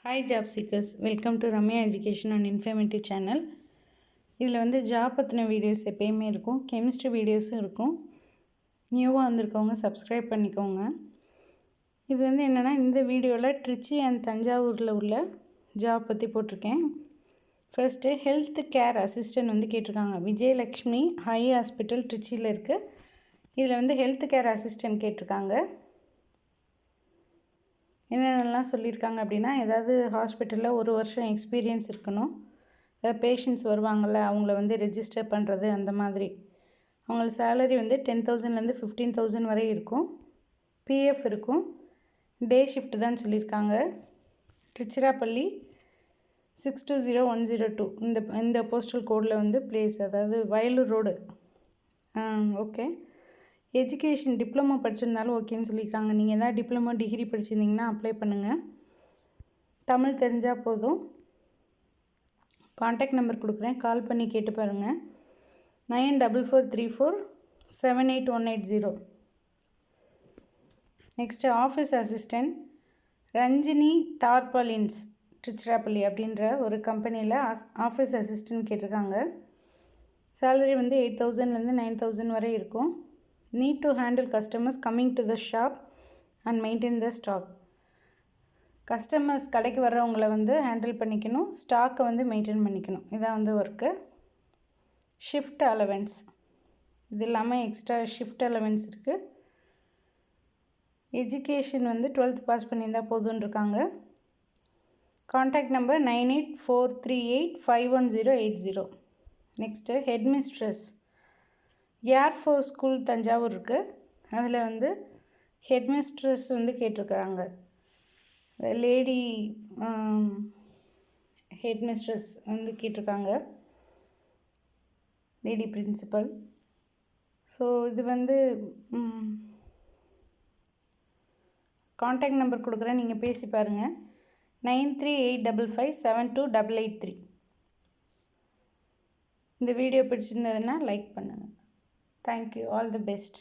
Hi job seekers, welcome to Ramya Education and Informative channel. இதில் வந்து job பற்றின videos எப்பயுமே இருக்கும், கெமிஸ்ட்ரி வீடியோஸும் இருக்கும். நியூவாக வந்திருக்கவங்க சப்ஸ்கிரைப் பண்ணிக்கோங்க. இது வந்து என்னென்னா, இந்த வீடியோவில் ட்ரிச்சி அண்ட் தஞ்சாவூரில் உள்ள ஜாப் பற்றி போட்டிருக்கேன். ஃபர்ஸ்ட்டு ஹெல்த் கேர் அசிஸ்டன்ட் வந்து கேட்டிருக்காங்க. விஜயலக்ஷ்மி ஹை ஹாஸ்பிட்டல் ட்ரிச்சியில் இருக்குது. இதில் வந்து ஹெல்த் கேர் அசிஸ்டன்ட் கேட்டிருக்காங்க. என்னென்னலாம் சொல்லியிருக்காங்க அப்படின்னா, ஏதாவது ஹாஸ்பிட்டலில் 1 வருஷம் எக்ஸ்பீரியன்ஸ் இருக்கணும். பேஷண்ட்ஸ் வருவாங்கள்ல, அவங்கள வந்து ரெஜிஸ்டர் பண்ணுறது அந்த மாதிரி. அவங்களுக்கு சேலரி வந்து 10,000லேருந்து 15,000 வரை இருக்கும். பிஎஃப் இருக்கும். டே ஷிஃப்ட் தான் சொல்லியிருக்காங்க. திருச்சிராப்பள்ளி 620102 இந்த போஸ்டல் கோடில் வந்து பிளேஸ், அதாவது Vayalur road. Okay. Education diploma படிச்சிருந்தாலும் ஓகேன்னு சொல்லியிருக்காங்க. நீங்கள் எதாவது டிப்ளமோ டிகிரி படிச்சிருந்தீங்கன்னா அப்ளை பண்ணுங்கள். தமிழ் தெரிஞ்சால் போதும். காண்டாக்ட் நம்பர் கொடுக்குறேன், கால் பண்ணி கேட்டு பாருங்கள். 9443478180. Next office assistant Ranjini tarpaulins Tiruchirappalli அப்படின்ற ஒரு கம்பெனியில் ஆஃபீஸ் அசிஸ்டன்ட் கேட்டிருக்காங்க. சேலரி வந்து 8,000லேருந்து 9,000 வரை இருக்கும். Need to handle customers coming to the shop and maintain the stock. Customers கடைக்கு வர்றவங்கள வந்து ஹேண்டில் பண்ணிக்கணும், ஸ்டாக்கை வந்து மெயின்டைன் பண்ணிக்கணும். இதான் வந்து ஒர்க்கு. ஷிஃப்ட் அலவன்ஸ் இது இல்லாமல் எக்ஸ்ட்ரா ஷிஃப்ட் அலவன்ஸ் இருக்குது. எஜுகேஷன் வந்து 12th பாஸ் பண்ணியிருந்தால் போதும்னு இருக்காங்க. Contact number 9843851080. Next headmistress air force school Thanjavur இருக்குது. அதில் வந்து ஹெட்மிஸ்ட்ரஸ் வந்து கேட்டிருக்கிறாங்க. லேடி ஹெட்மிஸ்ட்ரஸ் வந்து கேட்டிருக்காங்க, லேடி பிரின்சிபல். ஸோ இது வந்து காண்டாக்ட் நம்பர் கொடுக்குறேன், நீங்கள் பேசி பாருங்கள். 9385572883. இந்த வீடியோ பிடிச்சிருந்ததுன்னா லைக் பண்ணுங்கள். Thank you. All the best.